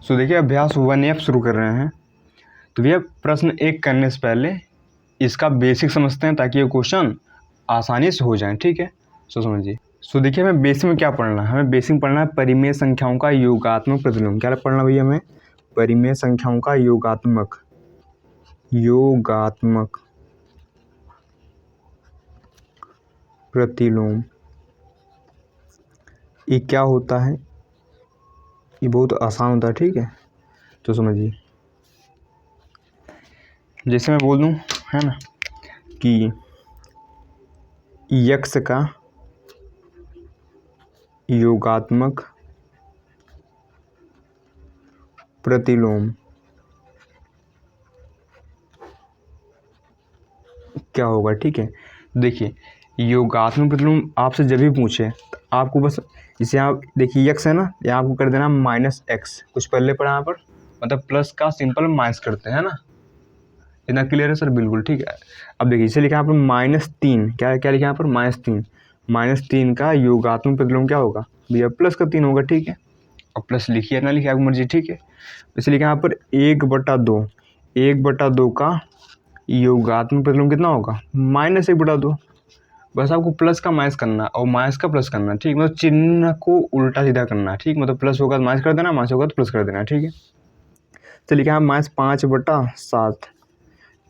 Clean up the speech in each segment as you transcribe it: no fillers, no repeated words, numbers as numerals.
सो देखिए अभ्यास 1F शुरू कर रहे हैं। तो भैया प्रश्न 1 करने से पहले इसका बेसिक समझते हैं ताकि ये क्वेश्चन आसानी से हो जाए, ठीक है। सो समझिए। सो देखिए हमें बेसिक में क्या पढ़ना है, हमें बेसिक में पढ़ना है परिमेय संख्याओं का योगात्मक प्रतिलोम। क्या पढ़ना भैया हमें? परिमेय संख्याओं का योगात्मक प्रतिलोम। ये क्या होता है? ये बहुत आसान होता है, ठीक है। तो समझिए, जैसे मैं बोल दूं, है ना, कि यक्स का योगात्मक प्रतिलोम क्या होगा, ठीक है। देखिए योगात्मक प्रतिलोम आपसे जब भी पूछे तो आपको बस इसे आप देखिए यक्स है ना, यहाँ आपको कर देना -x। कुछ पहले पढ़ा यहाँ पर, मतलब प्लस का सिंपल माइनस करते हैं ना। इतना क्लियर है सर? बिल्कुल ठीक है। अब देखिए इसे लिखा यहाँ पर -3। क्या क्या लिखा यहाँ पर? -3। -3 का योगात्मक प्रतिलोम क्या होगा भैया? प्लस का 3 होगा, ठीक है। और प्लस लिखिए ना लिखिए आपकी मर्जी, ठीक है। इसे लिखा यहाँ पर 1/2। 1/2 का योगात्मक प्रतिलोम कितना होगा? -1/2। बस आपको प्लस का माइनस करना और माइनस का प्लस करना, ठीक। मतलब चिन्ह को उल्टा सीधा करना, ठीक। मतलब प्लस होगा तो माइनस कर देना, माइनस होगा तो प्लस कर देना, ठीक है। चलिए क्या -5/7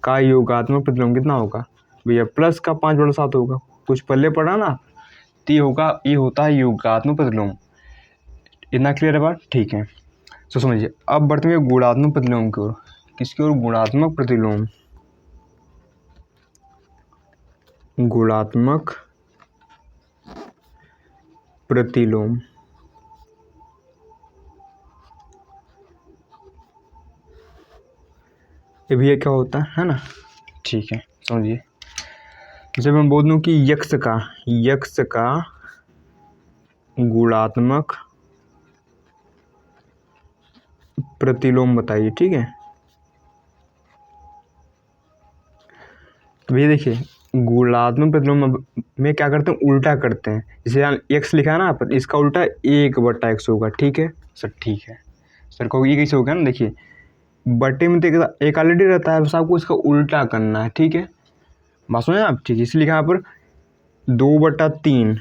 का योगात्मक प्रतिलोम कितना होगा भैया? प्लस का 5/7 होगा। कुछ पहले पढ़ा ना, तो ये होता है योगात्मक प्रतिलोम। इतना क्लियर है बात? ठीक है। तो समझिए अब बढ़ते हैं गुणात्मक प्रतिलोम की ओर। किसकी ओर? गुणात्मक प्रतिलोम। गुणात्मक प्रतिलोम ये भी क्या होता है ना, ठीक है। समझिए जब मैं बोल दूं कि यक्स का गुणात्मक प्रतिलोम बताइए, ठीक है। तो भैया देखिए गुणात्मक प्रतिलोम में क्या करते हैं? उल्टा करते हैं। जैसे यहाँ x लिखा है ना पर इसका उल्टा 1/x होगा, ठीक है सर। ठीक है सर, को ये कैसे होगा ना, देखिए बटे में तो एक ऑलरेडी रहता है, बस आपको इसका उल्टा करना है, ठीक है। बात सुने आप? ठीक है। इसलिए लिखा यहाँ पर 2/3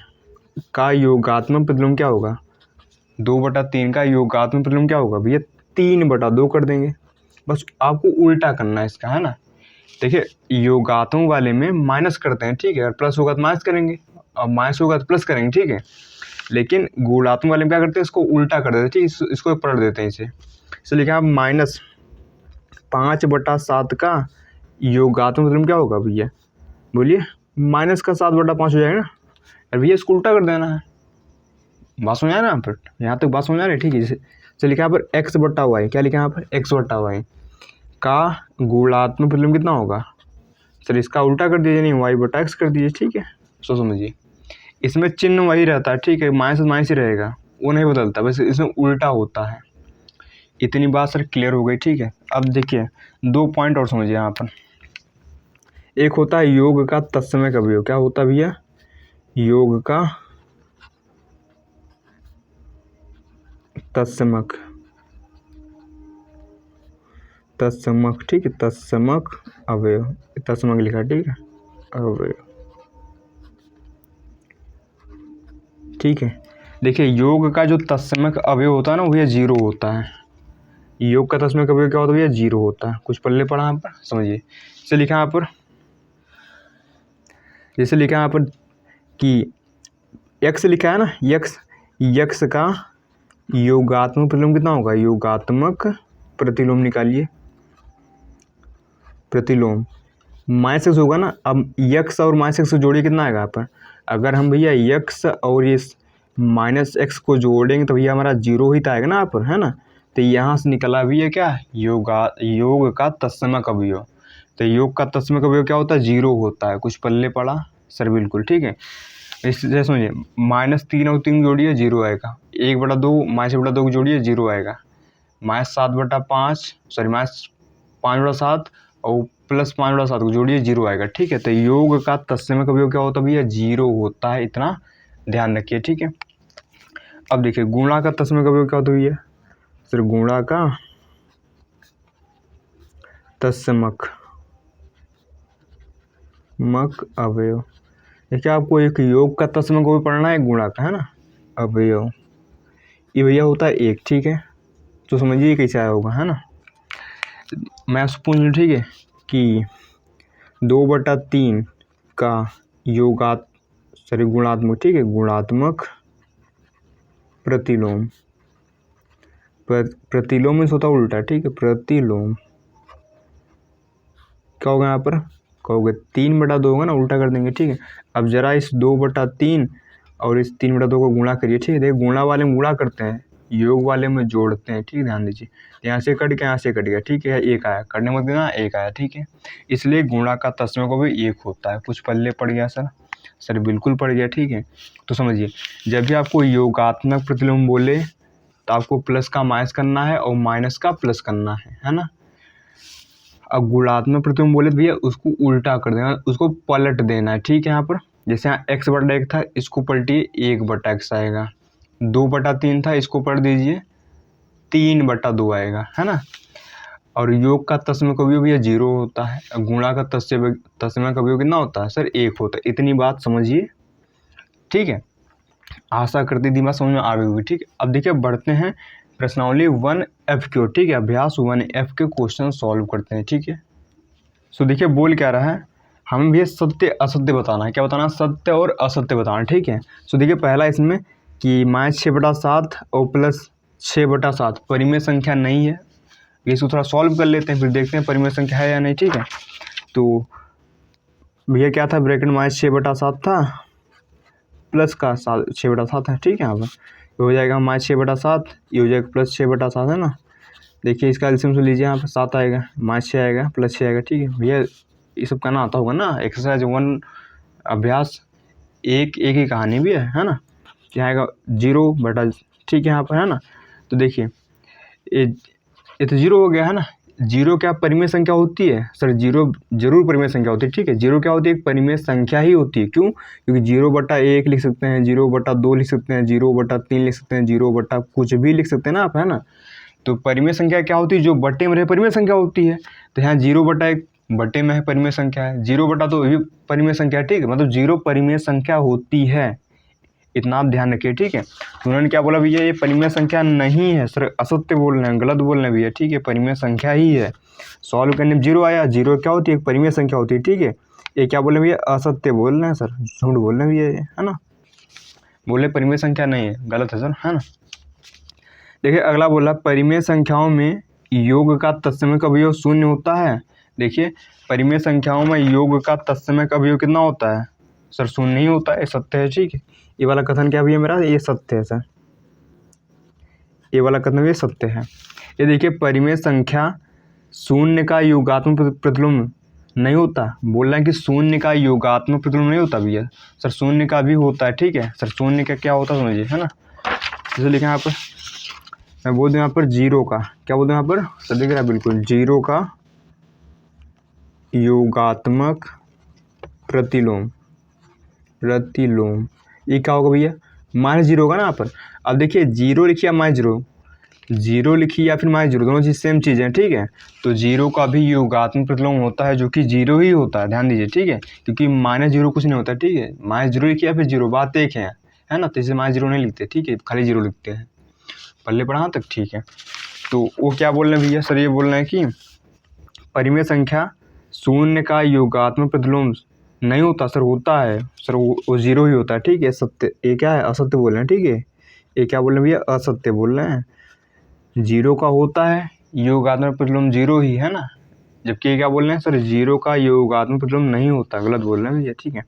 का योगात्मक प्रतिलोम क्या होगा? 2/3 का योगात्मक प्रतिलोम क्या होगा भैया? 3/2 कर देंगे। बस आपको उल्टा करना है इसका, है ना। देखिए योगात्मक वाले में माइनस करते हैं, ठीक है। अगर प्लस होगा तो माइनस करेंगे और माइनस होगा तो प्लस करेंगे, ठीक है। लेकिन गुणात्मक वाले में क्या करते हैं? इसको उल्टा कर देते हैं, ठीक। इसको पढ़ देते हैं इसे लिखा आप -5/7 का योगात्मक प्रतिलोम क्या होगा भैया? बोलिए। -7/5 हो जाएगा ना। अरे भैया इसको उल्टा कर देना है। बात समझ आया ना यहाँ पर? यहाँ तक बात समझ आ रही है, ठीक है। जैसे लिखा यहाँ पर x/y। क्या लिखा यहाँ पर? x/y का गुणात्मक प्रतिलोम कितना होगा? सर इसका उल्टा कर दीजिए, नहीं y/x कर दीजिए, ठीक है। सो समझिए इसमें चिन्ह वही रहता है, ठीक है। माइनस माइनस ही रहेगा, वो नहीं बदलता, बस इसमें उल्टा होता है। इतनी बात सर क्लियर हो गई, ठीक है। अब देखिए 2 पॉइंट और समझिए यहाँ पर। एक होता है योग का तत्समक अवयव। क्या होता है भैया? योग का तत्समक, ठीक है। तत्समक अवयव, तत्समक लिखा, ठीक है। अवयव, ठीक है। देखिए योग का जो तत्समक अवयव होता है ना, वो ये 0 होता है। योग का तत्समक अवयव क्या होता है भैया? 0 होता है। कुछ पल्ले पढ़ा यहाँ पर, समझिए। जैसे लिखा यहाँ पर, कि x लिखा है ना, यक्स का योगात्मक प्रतिलोम कितना होगा? योगात्मक प्रतिलोम निकालिए। प्रतिलोम -x होगा ना। अब यक्स और -x को जोड़िए, कितना आएगा यहाँ पर? अगर हम भैया यक्स और ये -x को जोड़ेंगे तो भैया हमारा 0 ही तो आएगा ना यहाँ पर, है ना। तो यहाँ से निकला भी है क्या? योग का तत्समक अवयव। तो योग का तत्समक अवयव क्या होता है? 0 होता है। कुछ पल्ले पड़ा सर? बिल्कुल ठीक है। इससे समझिए -3 और 3 जोड़िए 0 आएगा। 1/2 -1/2 को जोड़िए 0 आएगा। -7/5 सॉरी -5/7 और +5/7 को जोड़िए 0 आएगा, ठीक है। तो योग का तत्समक अवयव क्या होता है भैया? 0 होता है। इतना ध्यान रखिए, ठीक है। अब देखिए गुणा का तत्समक अवयव क्या होता है भैया? सर गुणा का तत्समक अवयव। देखिए आपको एक योग का तत्समक भी पढ़ना है, गुणा का, है ना, अवयव। ये भैया होता है 1, ठीक है, तो समझिए कैसे आया होगा, है ना। मैं आपसे पूछ लूँ, ठीक है, कि 2/3 का गुणात्मक, ठीक है, गुणात्मक प्रतिलोम। प्रतिलोम में होता उल्टा, ठीक है, प्रतिलोम क्या होगा यहाँ पर, कहोगे 3/2 होगा ना, उल्टा कर देंगे, ठीक है। अब जरा इस 2/3 और इस 3/2 को गुणा करिए, ठीक है। देखिए गुणा वाले में गुणा करते हैं, योग वाले में जोड़ते हैं, ठीक है, ध्यान दीजिए। यहाँ से कट गया, यहाँ से कट गया, ठीक है, 1 आया, कटने मत देना, 1 आया, ठीक है। इसलिए गुणा का तत्समक को भी 1 होता है। कुछ पल्ले पड़ गया सर बिल्कुल पड़ गया, ठीक है। तो समझिए, जब भी आपको योगात्मक प्रतिलोम बोले तो आपको प्लस का माइनस करना है और माइनस का प्लस करना है ना। अब गुणात्मक प्रतिलोम बोले तो भैया उसको उल्टा कर देना, उसको पलट देना है, ठीक है। यहाँ पर जैसे यहाँ x/1 था, इसको पलटिए 1/x आएगा। 2/3 था, इसको पलट दीजिए 3/2 आएगा, है ना। और योग का तत्समक अवयव भैया 0 होता है, गुणा का तत्समक अवयव कितना होता है सर, 1 होता है। इतनी बात समझिए, ठीक है। आशा करती थी बात समझ में आ गई होगी, ठीक है। अब देखिए बढ़ते हैं प्रश्नावली 1F की ओर, ठीक है। अभ्यास 1F के क्वेश्चन सॉल्व करते हैं, ठीक है। सो देखिए बोल क्या रहा है, हमें भी सत्य असत्य बताना है। क्या बताना, सत्य और असत्य बताना, ठीक है। सो देखिए पहला इसमें कि -6/7 और +6/7 परिमेय संख्या नहीं है। इसको थोड़ा सॉल्व कर लेते हैं, फिर देखते हैं परिमेय संख्या है या नहीं, ठीक है। तो भैया क्या था, ब्रैकेट -6/7 था, प्लस का 6/7 है, ठीक है। यहाँ पर ये हो जाएगा -6/7, ये हो जाएगा +6/7, है ना। देखिए इसका एलसीएम से लीजिए, यहाँ पर 7 आएगा, -6 आएगा, +6 आएगा, ठीक है भैया। ये सब करना आता होगा ना, एक्सरसाइज 1 अभ्यास 1 की कहानी भी है ना। क्या आएगा 0/, ठीक है यहाँ पर, है ना। तो देखिए ये तो 0 हो गया, है ना। 0 क्या परिमेय संख्या होती है सर, 0 जरूर परिमेय संख्या होती है, ठीक है। 0 क्या होती है, एक परिमेय संख्या ही होती है। क्यों, क्योंकि 0/1 लिख सकते हैं, 0/2 लिख सकते हैं, 0/3 लिख सकते हैं, 0 कुछ भी लिख सकते हैं ना आप, है ना। तो परिमेय संख्या क्या होती है, जो बट्टे में रहे परिमेय संख्या होती है। तो यहाँ 0/1 बट्टे में है, परिमेय संख्या है। 0/2 भी परिमेय संख्या है, ठीक है। मतलब 0 परिमेय संख्या होती है, इतना आप ध्यान रखिए, ठीक है। तो उन्होंने क्या बोला भैया, ये परिमेय संख्या नहीं है सर, असत्य बोल रहे हैं, गलत बोल रहे हैं भैया, ठीक है। परिमेय संख्या ही है। सॉल्व करने में 0 आया, 0 क्या होती है, एक परिमेय संख्या होती है, ठीक है। ये क्या बोल रहे हैं भैया, असत्य बोल रहे हैं सर, झूठ बोल रहे हैं भैया, है ना। बोले परिमेय संख्या नहीं है, गलत है सर, है ना। देखिए अगला बोला, परिमेय संख्याओं में योग का तत्समक अवयव 0 होता है। देखिए परिमेय संख्याओं में योग का तत्समक अवयव कितना होता है सर, 0 नहीं होता है, सत्य है, ठीक है। ये वाला कथन क्या भैया मेरा, ये सत्य है सर, ये वाला कथन ये सत्य है। ये देखिए परिमेय संख्या 0 का योगात्मक प्रतिलोम नहीं होता, बोल रहे हैं कि 0 का योगात्मक प्रतिलोम नहीं होता भैया। सर 0 का भी होता है, ठीक है। सर 0 का क्या होता है समझिए, है ना। जैसे लिखा यहाँ पर, मैं बोल दूँ यहाँ पर 0 का, क्या बोल दूँ यहाँ पर सर, दिख रहा है बिल्कुल, 0 का योगात्मक प्रतिलोम, ये क्या होगा भैया, -0 होगा ना यहाँ पर। अब देखिए 0 लिखिए या -0, 0 लिखिए या फिर -0, दोनों चीज़ सेम चीज़ है, ठीक है। तो 0 का भी योगात्मक प्रतिलोम होता है, जो कि 0 ही होता है, ध्यान दीजिए, ठीक है। क्योंकि -0 कुछ नहीं होता, ठीक है। -0 लिखिए या फिर 0, बात एक है ना। तो इसे -0 नहीं लिखते, ठीक है, खाली 0 लिखते हैं। पल्ले पढ़ा तक, ठीक है। तो वो क्या बोल रहे हैं भैया, सर ये बोल रहे हैं कि परिमेय संख्या 0 का योगात्मक प्रतिलोम नहीं होता सर, होता है सर, वो 0 ही होता है, ठीक है। सत्य, ये क्या है, असत्य बोल रहे हैं, ठीक है। ये क्या बोल रहे हैं भैया, असत्य बोल रहे हैं। 0 का होता है योगात्मक प्रतिलोम 0 ही, है ना। जबकि ये क्या बोल रहे हैं सर, 0 का योगात्मक प्रतिलोम नहीं होता, गलत बोल रहे हैं भैया, ठीक है।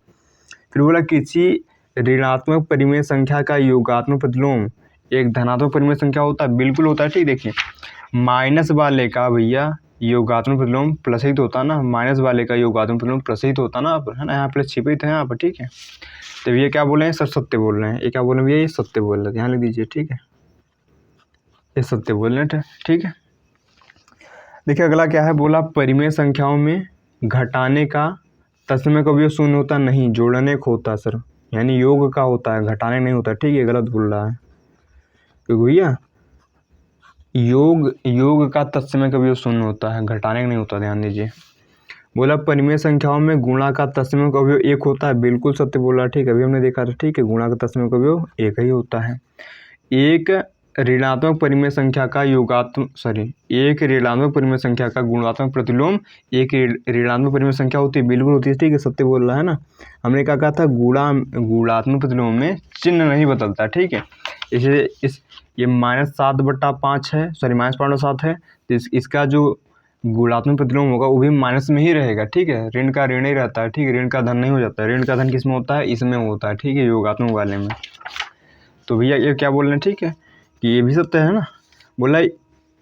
फिर बोला किसी ऋणात्मक परिमेय संख्या का योगात्मक प्रतिलोम एक धनात्मक परिमेय संख्या होता है, बिल्कुल होता है, ठीक। देखिए माइनस वाले का भैया योगात्मक प्रतिलोम प्लस ही तो होता ना, माइनस वाले का योगात्मक प्रतिलोम प्लस ही तो होता ना, है ना। यहाँ प्लस छिपित है यहाँ पर, ठीक है। तो ये क्या बोल रहे हैं सर, सत्य बोल रहे हैं। ये क्या बोल रहे हैं भैया, ये सत्य बोल रहे हैं, ध्यान लिख दीजिए, ठीक है। ये सत्य बोल रहे हैं, ठीक है। देखिए अगला क्या है, बोला परिमेय संख्याओं में घटाने का तत्समक अवयव 0 होता नहीं, जोड़ने का होता है सर, यानी योग का होता है, घटाने नहीं होता, ठीक है। गलत बोल रहा है, क्योंकि भैया योग का तत्समय कभी शून्य होता है, घटाने का नहीं होता, ध्यान दीजिए। बोला परिमेय संख्याओं में गुणा का तत्समय का अवयव एक होता है, बिल्कुल सत्य बोला, ठीक है, अभी हमने देखा था, ठीक है, गुणा का तत्समय का अवयव एक ही होता है। एक ऋणात्मक परिमेय संख्या का एक ऋणात्मक परिमेय संख्या का गुणात्मक प्रतिलोम एक ऋणात्मक परिमेय संख्या होती है, बिल्कुल होती है, ठीक है, सत्य बोल रहा है ना। हमने क्या कहा था, गुणात्मक प्रतिलोम में चिन्ह नहीं बदलता, ठीक है। इसलिए ये -7/5 है, -5/7 है, तो इसका जो गुणात्मक प्रतिलोम होगा वो भी माइनस में ही रहेगा, ठीक है। ऋण का ऋण ही रहता है, ठीक है, ऋण का धन नहीं हो जाता है। ऋण का धन किस में होता है, इसमें होता है, ठीक है, योगात्मक वाले में। तो भैया ये क्या बोल रहे हैं, ठीक है, कि ये भी सत्य है ना। बोला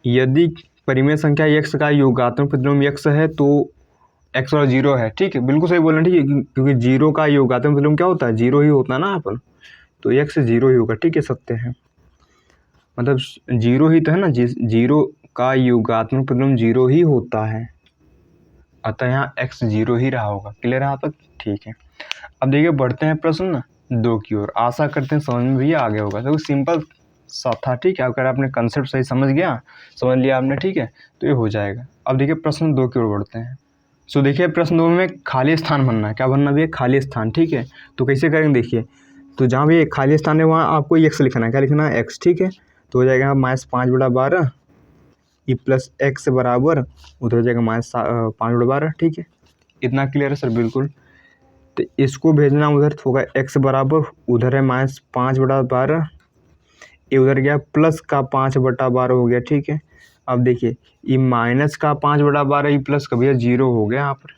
यदि परिमेय संख्या x का योगात्मक प्रतिलोम x है तो x और 0 है, ठीक है, बिल्कुल सही बोल रहे हैं, ठीक है, क्योंकि 0 का योगात्मक प्रतिलोम क्या होता है, 0 ही होता है ना अपन, तो x 0 ही होगा, ठीक है, सत्य है, मतलब 0 ही तो है ना, 0 का योगात्मक प्रतिलोम 0 ही होता है, अतः यहाँ x 0 ही रहा होगा। क्लियर है यहाँ तक, ठीक है। अब देखिए बढ़ते हैं प्रश्न 2 की ओर। आशा करते हैं समझ में भी आ गया होगा, तो सिंपल सा था, ठीक है। अगर आपने कंसेप्ट सही समझ लिया आपने, ठीक है, तो ये हो जाएगा। अब देखिए प्रश्न 2 की ओर बढ़ते हैं। सो देखिए प्रश्न 2 में खाली स्थान भरना है, क्या भरना भी है, खाली स्थान, ठीक है। तो कैसे करेंगे देखिए, तो जहाँ भी खाली स्थान है वहाँ आपको x लिखना है, क्या लिखना है, x, ठीक है। तो हो जाएगा -5/12 ई प्लस एक्स बराबर उधर हो जाएगा -5/12, ठीक है। इतना क्लियर है सर, बिल्कुल। तो इसको भेजना उधर होगा x बराबर, उधर है -5/12, ये उधर गया प्लस का 5/12 हो गया, ठीक है। अब देखिए ये माइनस का 5/12 ये प्लस का भैया 0 हो गया, यहाँ पर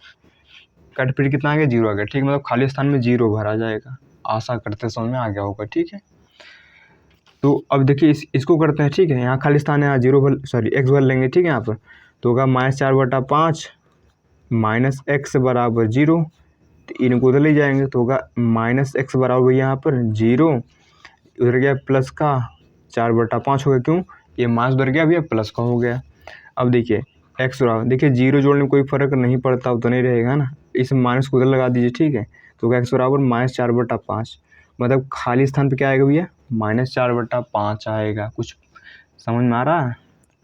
कट पीट कितना आ गया, 0 आ गया, ठीक है, मतलब खाली स्थान में 0 भरा जाएगा। आशा करते समझ में आ गया होगा, ठीक है। तो अब देखिए इसको करते हैं, ठीक है, यहाँ खाली स्थान है, यहाँ एक्स भर लेंगे, ठीक है, यहाँ पर तो होगा -4/5 -x बराबर 0, तो इनको उधर ले जाएंगे तो होगा -x बराबर भैया यहाँ पर 0, उधर गया प्लस का 4/5 हो गया, क्यों, ये माइनस उधर गया भैया प्लस का हो गया। अब देखिए x बराबर, देखिए 0 जोड़ने में कोई फर्क नहीं पड़ता, उतना ही रहेगा ना, इस माइनस को उधर लगा दीजिए, ठीक है, तो होगा x बराबर -4/5, मतलब खाली स्थान पे क्या आएगा भैया, -4/5 आएगा। कुछ समझ में आ रहा है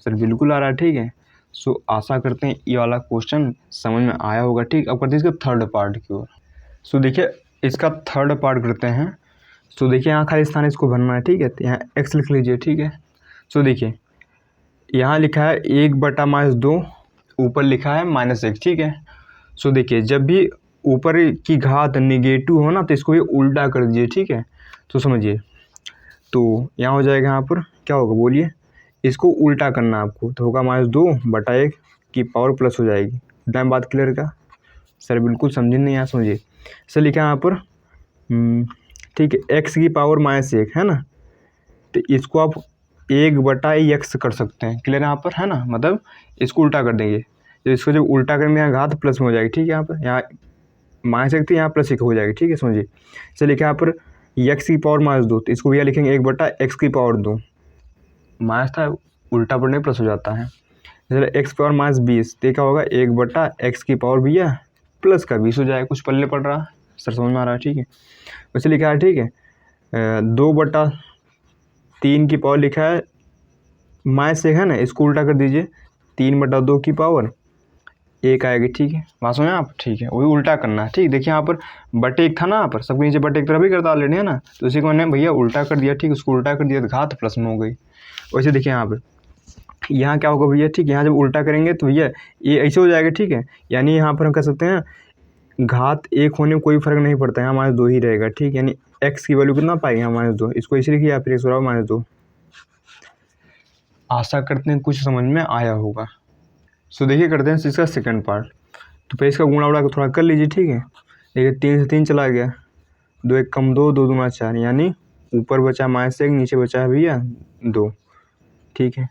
सर, बिल्कुल आ रहा है, ठीक है। सो आशा करते हैं ये वाला क्वेश्चन समझ में आया होगा, ठीक। अब करते हैं इसका थर्ड पार्ट की ओर। सो देखिए इसका थर्ड पार्ट करते हैं। सो देखिए यहाँ खाली स्थान इसको भरना है, ठीक है, तो यहाँ x लिख लीजिए, ठीक है। सो देखिए यहाँ लिखा है 1/-2, ऊपर लिखा है -1, ठीक है। सो देखिए जब भी ऊपर की घात निगेटिव हो ना तो इसको भी उल्टा कर दीजिए, ठीक है। तो समझिए, तो यहाँ हो जाएगा, यहाँ पर क्या होगा बोलिए, इसको उल्टा करना है आपको, तो होगा -2/1 की पावर प्लस हो जाएगी। इतना बात क्लियर का सर, बिल्कुल समझे नहीं, यहाँ समझिए। सर लिखा है यहाँ पर, ठीक है, x की पावर -1 है ना, तो इसको आप 1/x कर सकते हैं, क्लियर यहाँ पर है ना, मतलब इसको उल्टा कर देंगे, तो इसको जब उल्टा करेंगे यहाँ घात प्लस में हो जाएगी, ठीक है, यहाँ पर यहाँ -1 थी, यहाँ +1 हो जाएगी, ठीक है, समझिए। इसे लिखा है यहाँ पर x की पावर -2, तो इसको भैया लिखेंगे 1/x की पावर 2, माइनस था उल्टा पढ़ने प्लस हो जाता है, जैसे x पावर -20, तो क्या होगा 1/x की पावर भैया प्लस का 20 हो जाएगा। कुछ पल्ले पड़ रहा है सर, समझ में आ रहा है, ठीक है। वैसे लिखा है, ठीक है, 2/3 की पावर लिखा है -1 है ना, इसको उल्टा कर दीजिए, 3/2 की पावर 1 आएगी, ठीक है, बात समझे आप, ठीक है, वही उल्टा करना है, ठीक। देखिए यहाँ पर /1 था ना, यहाँ पर सबके नीचे /1 तरफ ही करता ऑलरेडी है ना, तो इसी को मैंने भैया उल्टा कर दिया, ठीक, उसको उल्टा कर दिया तो घात प्लस में हो गई। वैसे देखिए यहाँ पर यहाँ क्या होगा भैया, ठीक, यहाँ जब उल्टा करेंगे तो भैया ये ऐसे हो जाएगा, ठीक है, यानी यहाँ पर हम कह सकते हैं घात 1 होने में कोई फर्क नहीं पड़ता, यहाँ -2 ही रहेगा, ठीक, यानी x की वैल्यू कितना पाएगी, यहाँ -2, इसको इसे लिखिए या फिर x बराबर -2। आशा करते हैं कुछ समझ में आया होगा। सो देखिए करते हैं इसका सेकंड पार्ट। तो पहले इसका गुणा उड़ा थोड़ा कर लीजिए, ठीक है। देखिए 3 से 3 चला गया, 2 1 कम 2, 2 दूना 4, यानी ऊपर बचा -1, नीचे बचा है भैया 2, ठीक है।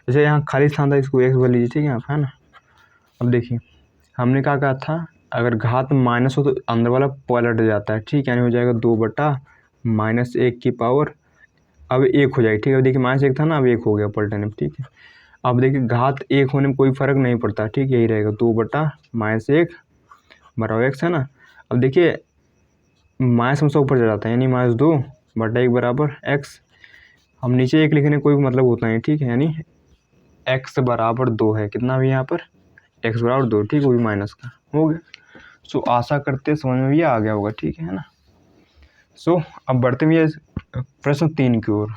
जैसे यहाँ खाली स्थान था, इसको x भर लीजिए, ठीक है, आप है ना। अब देखिए हमने क्या कहा था, अगर घात माइनस हो तो अंदर वाला पलट जाता है, ठीक, यानी हो जाएगा 2/-1 की पावर अब 1 हो जाएगी, ठीक है। अब देखिए -1 था ना, अब 1 हो गया पलटने में, ठीक है। अब देखिए घात 1 होने में कोई फर्क नहीं पड़ता, ठीक, यही रहेगा 2/-1 बराबर x है ना। अब देखिए माइनस हमसे ऊपर चला जाता है, यानी -2/1 बराबर x, हम नीचे 1 लिखने कोई मतलब होता नहीं, ठीक है, यानी x बराबर 2 है, कितना भी यहाँ पर x बराबर 2, ठीक है, वो भी माइनस का हो गया। सो आशा करते समझ में भी आ गया होगा, ठीक है ना। सो अब बढ़ते हुए प्रश्न 3 की ओर।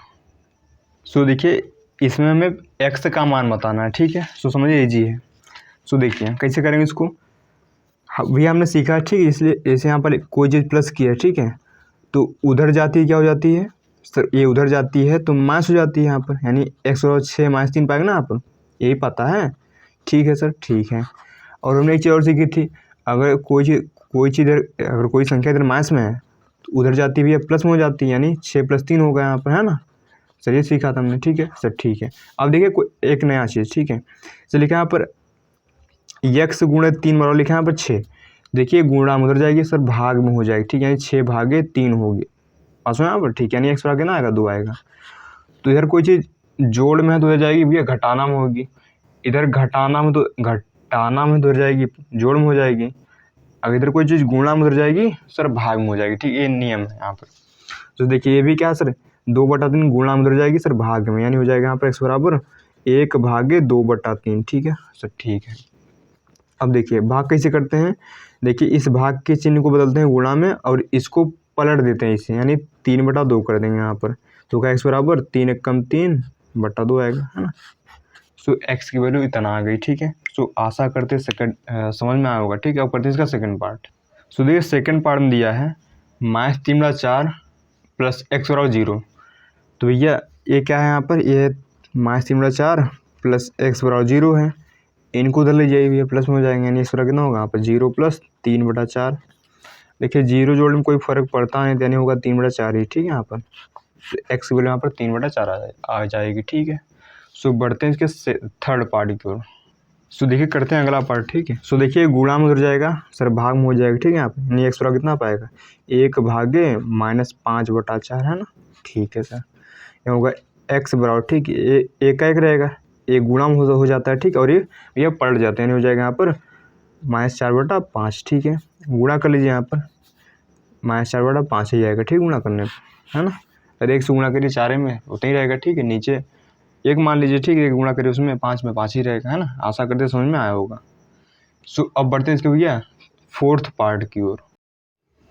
सो देखिए इसमें हमें x का मान बताना है, ठीक है। सो समझिए इजी है। सो देखिए कैसे करेंगे इसको, भैया हमने सीखा है, ठीक है, इसलिए जैसे यहाँ पर कोई चीज़ प्लस की है, ठीक है, तो उधर जाती है क्या हो जाती है सर, ये उधर जाती है तो माइनस हो जाती है यहाँ पर, यानी x बराबर 6 माइनस 3 पाएगा ना आप, यही पता है, ठीक है सर, ठीक है। और हमने एक चीज़ और सीखी थी, अगर कोई चीज़ अगर कोई संख्या इधर माइनस में है तो उधर जाती भी है प्लस में हो जाती है, यानी 6 + 3 होगा यहाँ पर, है ना सर, ये सीखा था हमने, ठीक है सर, ठीक है। अब देखिए कोई एक नया चीज़, ठीक है, चलिए लिखा यहाँ पर x गुणे 3 बराबर लिखा है यहाँ पर 6। देखिए गुणा में उधर जाएगी सर, भाग में हो जाएगी, ठीक है, यानी 6 भागे 3 होगी, पास में यहाँ पर, ठीक है, यानी x बराबर कितना आएगा 2 आएगा। तो इधर कोई चीज़ जोड़ में है तो उधर जाएगी भैया घटाना में होगी, इधर घटाना में तो घटाना में उधर जाएगी जोड़ में हो जाएगी, अगर इधर कोई चीज़ गुणा में उधर जाएगी सर भाग में हो जाएगी, ठीक, ये नियम है यहाँ पर। तो देखिए ये भी क्या सर 2/3 गुणा में उधर जाएगी सर भाग में, यानी हो जाएगा यहाँ पर x बराबर 1 भागे 2/3, ठीक है सर, ठीक है। अब देखिए भाग कैसे करते हैं, देखिए इस भाग के चिन्ह को बदलते हैं गुणा में और इसको पलट देते हैं इसे, यानी 3/2 कर देंगे यहाँ पर, तो क्या x बराबर 3 × 1 = 3/2 आएगा, है ना। सो x की वैल्यू इतना आ गई, ठीक है। सो आशा करते सेकंड समझ में आया होगा, ठीक है। अब करते हैं इसका सेकंड पार्ट। सो देखिए सेकंड पार्ट में दिया है -3/4 + x बराबर 0। तो भैया ये क्या है यहाँ पर, ये -3/4 + x बराबर 0 है, इनको उधर ले जाइए भैया प्लस में हो जाएंगे, यानी इस तरह कितना होगा यहाँ पर 0 + 3/4। देखिए 0 जोड़ने में कोई फ़र्क पड़ता नहीं, यानी होगा 3/4 ही, ठीक है। यहाँ पर तो x की वैल्यू यहाँ पर 3/4 आ जाएगी, ठीक है। सो बढ़ते हैं इसके थर्ड पार्ट की ओर। सो देखिए करते हैं अगला पार्ट, ठीक है। सो देखिए गुणा में उधर जाएगा सर भाग में हो जाएगा, ठीक है। यहाँ पर यानी x बराबर कितना पाएगा 1 भागे -5/4, है ना, ठीक है सर। ये होगा x बराबर, ठीक है, एक का एक रहेगा, एक गुणा में हो जाता है, ठीक है, और ये पलट जाते हैं, यानी हो जाएगा यहाँ पर -4/5, ठीक है। गुणा कर लीजिए यहाँ पर -4/5 ही आएगा, ठीक, गुणा करने पर, है ना। अरे 1 से गुणा करिए 4 में उतना ही रहेगा, ठीक है, नीचे 1 मान लीजिए, ठीक है, 1 गुणा करिए उसमें 5 में 5 ही रहेगा, है ना। आशा करते समझ में आया होगा। सो अब बढ़ते हैं इसके भैया फोर्थ पार्ट की ओर।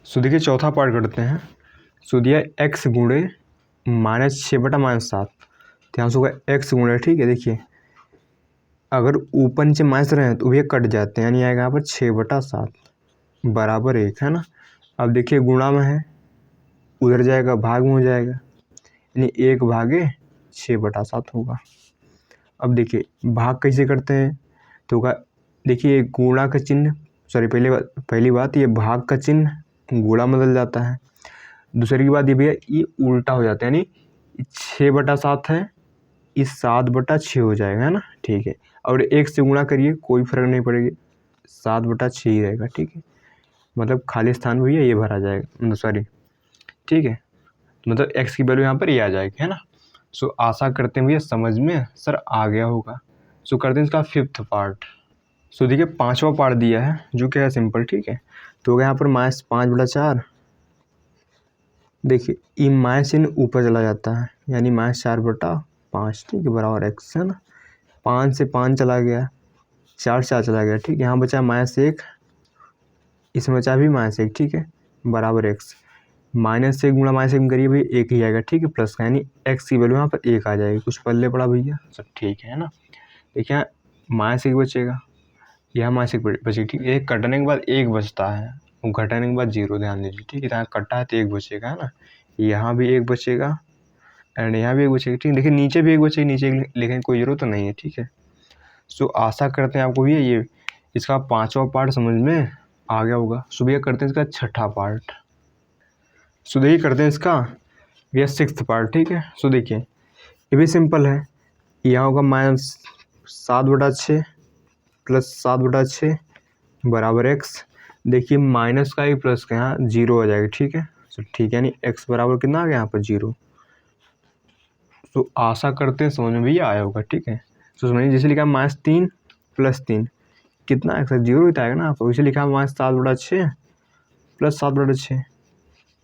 सो देखिए चौथा पार्ट करते हैं। सो दिया x गुणे -6/-7, तो यहाँ से होगा x गुणे, ठीक है। देखिए अगर ऊपर नीचे माइनस रहे हैं तो ये कट जाते हैं, यानी आएगा यहाँ पर 6/7 बराबर 1, है ना। अब देखिए गुणा में है उधर जाएगा भाग में हो जाएगा, यानी 1 भागे 6/7 होगा। अब देखिए भाग कैसे करते हैं, तो होगा देखिए गुणा का चिन्ह, सॉरी पहली बात ये भाग का चिन्ह गुणा में बदल जाता है। दूसरी की बात ये भैया ये उल्टा हो जाता है, यानी 6/7 है, इस 7/6 हो जाएगा, है ना, ठीक है। और 1 से गुणा करिए कोई फर्क नहीं पड़ेगी, 7/6 ही रहेगा, ठीक है। मतलब खाली स्थान भैया ये भरा जाएगा, सॉरी, ठीक है, मतलब x की वैल्यू यहाँ पर ये आ जाएगी, है ना। सो आशा करते हैं भैया समझ में सर आ गया होगा। सो करते हैं इसका फिफ्थ पार्ट। सो देखिए पांचवा पार्ट दिया है जो क्या है सिंपल, ठीक है। तो यहाँ पर -5/4, देखिए ये माइनस चिन्ह ऊपर चला जाता है, यानी -4/5, ठीक है, बराबर x, है ना। 5 से 5 चला गया, 4 से 4 चला गया, ठीक है। यहाँ बचा -1, इसमें बचा भी -1, ठीक है, बराबर x। माइनस से गुणा -1 करिए भाई 1 ही आएगा, ठीक है, प्लस का, यानी x की वैल्यू यहाँ पर 1 आ जाएगी। कुछ पल्ले पड़ा भैया सब ठीक है ना। देखिए -1 बचेगा, यहाँ -1 बचेगा, ठीक है। एक कटने के बाद 1 बचता है, वो घटाने के बाद 0, ध्यान दीजिए, ठीक है। यहाँ कटा है तो 1 बचेगा, है ना। यहाँ भी 1 बचेगा एंड यहाँ भी 1 बचेगा, ठीक है। देखिए नीचे भी 1 बचेगा, नीचे लिखने की कोई जरूरत तो नहीं है, ठीक है। सो आशा करते हैं आपको ये इसका पांचवा पार्ट समझ में आ गया होगा। सो भैया करते हैं इसका छठा पार्ट। सो देखिए करते हैं इसका भैया सिक्स्थ पार्ट, ठीक है। सो देखिए ये भी सिंपल है, यहाँ होगा -7/6 + 7/6 बराबर x। देखिए माइनस का ही प्लस का यहाँ 0 आ जाएगा, ठीक है। सो ठीक है, यानी x बराबर कितना आ गया यहाँ पर 0। तो आशा करते हैं समझ में भी आया होगा, ठीक है। तो समझिए जैसे लिखा -3 + 3 कितना है, 0 ही तो आएगा ना आप, वैसे लिखा है -7/6 + 7/6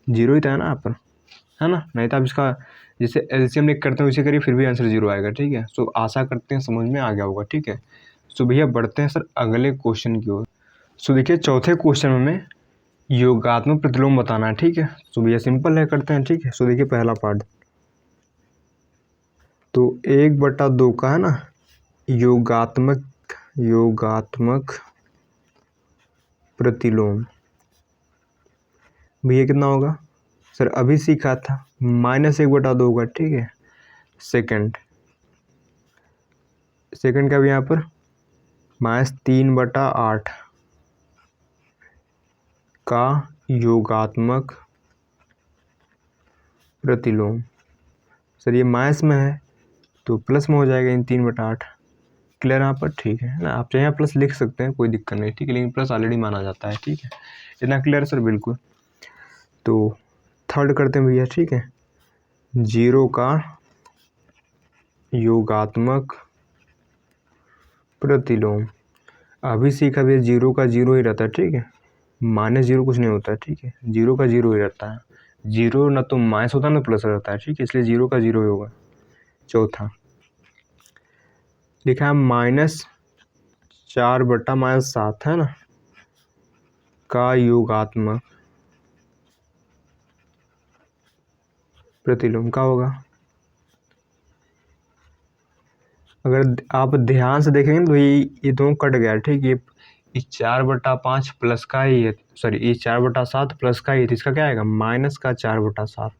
0 ही तो है ना यहाँ पर। है ना, नहीं तो आप इसका जैसे एलसीएम लेके करते हैं उसे करिए फिर भी आंसर 0 आएगा। ठीक है, सो आशा करते हैं समझ में आ गया होगा। ठीक है, सो भैया बढ़ते हैं सर अगले क्वेश्चन की ओर। सो देखिए चौथे क्वेश्चन में हमें योगात्मक प्रतिलोम बताना है। ठीक है, सो भैया सिंपल है, करते हैं। ठीक है, सो देखिए पहला पार्ट तो 1/2 का है ना योगात्मक प्रतिलोम भैया कितना होगा सर, अभी सीखा था -1/2 का। ठीक है, सेकंड का भी यहाँ पर -3/8 का योगात्मक प्रतिलोम। सर ये माइनस में है तो प्लस में हो जाएगा इन 3/8। क्लियर यहाँ पर? ठीक है ना, आप चाहे प्लस लिख सकते हैं, कोई दिक्कत नहीं। ठीक है, लेकिन प्लस ऑलरेडी माना जाता है। ठीक है, इतना क्लियर है सर? बिल्कुल। तो थर्ड करते हैं भैया। ठीक है, 0 का योगात्मक प्रतिलोम। अभी सीखा भैया 0 का 0 ही रहता है। ठीक है, -0 कुछ नहीं होता है। ठीक है, 0 का 0 ही रहता है। 0 ना तो माइनस होता है ना प्लस रहता है। ठीक है, इसलिए 0 का 0 ही होगा। चौथा लिखा है -4/-7 है ना का योगात्मक प्रतिलोम का होगा। अगर आप ध्यान से देखेंगे तो ये दोनों कट गया। ठीक है, ये 4/5 प्लस का ही है, सॉरी ये 4/7 प्लस का ही है, तो इसका क्या आएगा -4/7।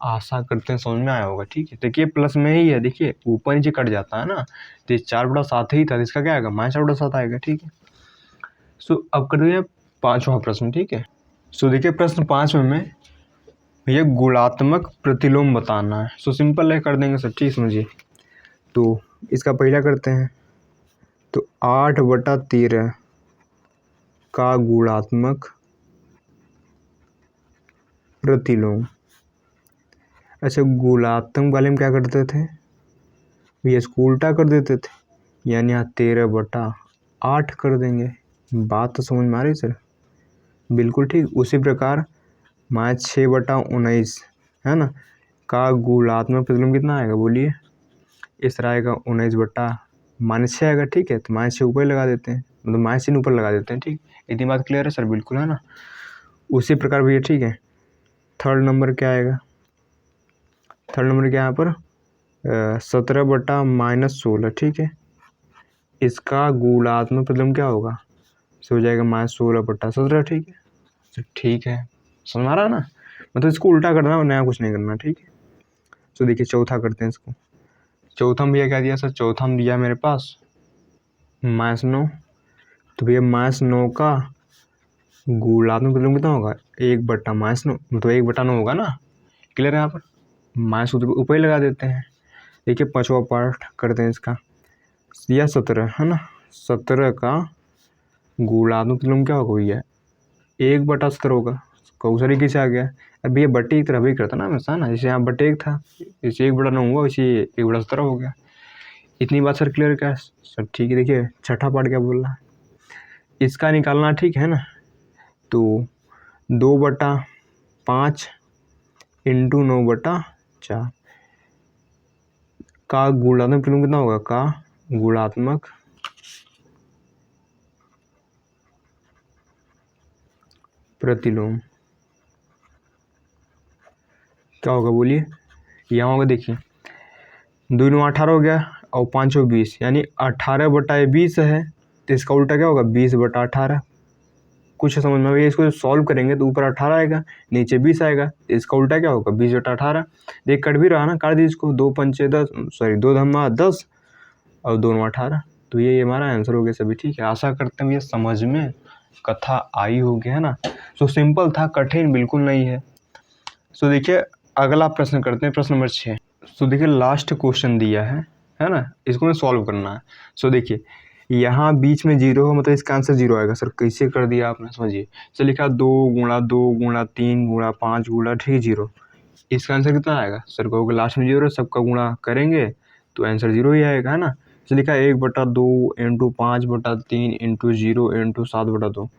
आशा करते हैं समझ में आया होगा। ठीक है, देखिए प्लस में ही है, देखिए ऊपर नीचे कट जाता है ना, तो ये 4/7 ही था, तो इसका क्या आएगा -4/7 आएगा। ठीक है, सो अब कर दिया 5वां प्रश्न। ठीक है, सो देखिए प्रश्न 5 में भैया गुणात्मक प्रतिलोम बताना है। सो सिंपल है, कर देंगे सब। ठीक समझिए, तो इसका पहला करते हैं तो 8/13 का गुणात्मक प्रतिलोम। अच्छा, गुणात्मक वाले में क्या करते थे भैया, इसको उल्टा कर देते थे, यानी यहाँ 13/8 कर देंगे। बात तो समझ में आ रही सर? बिल्कुल ठीक। उसी प्रकार -6/19 है ना का गुणात्मक प्रतिलोम कितना आएगा बोलिए? इस तरह आएगा 19/-6 आएगा। ठीक है, तो -6 ऊपर लगा देते हैं, मतलब -3 ऊपर लगा देते हैं। ठीक, इतनी बात क्लियर है सर? बिल्कुल है ना। उसी प्रकार भैया ठीक है, थर्ड नंबर क्या आएगा? थर्ड नंबर क्या यहाँ पर 17/-16। ठीक है, इसका गुणात्मक प्रतिलोम क्या होगा? सो हो जाएगा -16/17। ठीक है, तो ठीक है, समझ आ रहा ना, मतलब इसको उल्टा करना, नया कुछ नहीं करना। ठीक है, तो देखिए चौथा करते हैं इसको। चौथा में भैया क्या दिया सर? चौथा में दिया मेरे पास -9, तो भैया -9 का गुणात्मक प्रतिलोम कितना होगा? 1/-9, मतलब 1/9 होगा ना। क्लियर है? यहाँ पर माइनस ऊपर ही लगा देते हैं। देखिए 5वां पार्ट करते हैं इसका, या 17 है ना, 17 का गुणात्मक प्रतिलोम क्या होगा भैया? 1/17 होगा। कौन सा तरीके से आ गया? अब भैया बट्टे की तरह भी करता ना हमेशा ना, जैसे यहाँ बट्टे 1 था, जैसे 1/9 हुआ वैसे 1/17 हो गया। इतनी बात सर क्लियर क्या सर? ठीक है, देखिए छठा पार्ट क्या बोल रहा है, इसका निकालना। ठीक है ना, तो 2/5 इंटू 9/4 का गुणात्मक प्रतिलोम कितना होगा? का गुणात्मक प्रतिलोम क्या होगा बोलिए? यहाँ होगा, देखिए 2 9 18 हो गया और 5 20, यानी 18/20 है, तो इसका उल्टा क्या होगा? 20/18। कुछ समझ में आइए, इसको सॉल्व करेंगे तो ऊपर 18 आएगा, नीचे 20 आएगा, तो इसका उल्टा क्या होगा? 20/18। देख कट भी रहा ना, काट दीजिए इसको, 2 पंचे 10, सॉरी 2 धम्मा 10 और 2 9 18, तो ये हमारा आंसर हो गया सभी। ठीक है, आशा करते हैं ये समझ में कथा आई होगी, है ना। सो सिंपल था, कठिन बिल्कुल नहीं है। सो देखिए अगला प्रश्न करते हैं, प्रश्न नंबर 6। सो देखिए लास्ट क्वेश्चन दिया है ना, इसको हमें सॉल्व करना है। सो देखिए यहाँ बीच में 0 हो, मतलब इसका आंसर 0 आएगा। सर कैसे कर दिया आपने, समझिए। सर लिखा 2 × 2 × 3 × 5 ठीक है 0, इसका आंसर कितना आएगा? सर कहोगे लास्ट में 0, सबका गुणा करेंगे तो आंसर 0 ही आएगा, है ना। तो लिखा 1/2 इंटू 5/3 इंटू 0 इंटू 7/2,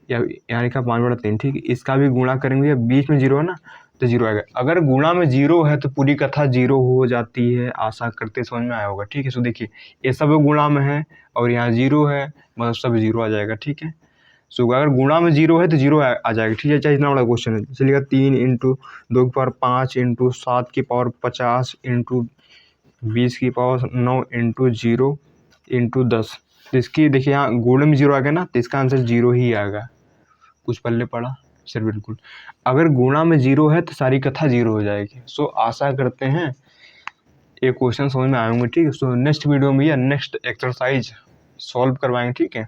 या यहाँ लिखा 5/3। ठीक है, इसका भी गुणा करेंगे, बीच में 0 है ना, तो जीरो आएगा। अगर गुणा में जीरो है तो पूरी कथा जीरो हो जाती है, आशा करते समझ में आया होगा। ठीक है, सो देखिए ये सब गुणा में है और यहाँ जीरो है, मतलब सब जीरो आ जाएगा। ठीक है, सो अगर गुणा में जीरो है तो जीरो आ जाएगा। ठीक है, चाहे इतना बड़ा क्वेश्चन है, चलिएगा 3 इंटू 2 की पावर 5 इंटू 7 की पावर 50 इंटू 20 की पावर 9 इंटू 0 इंटू 10। तो इसकी देखिए यहाँ गुण में जीरो आ गया ना, तो इसका आंसर जीरो ही आएगा। कुछ पल्ले पड़ा सर? बिल्कुल। अगर गुणा में जीरो है तो सारी कथा जीरो हो जाएगी। सो आशा करते हैं ये क्वेश्चन समझ में आएंगे। ठीक है, सो नेक्स्ट वीडियो में या नेक्स्ट एक्सरसाइज सॉल्व करवाएंगे। ठीक है।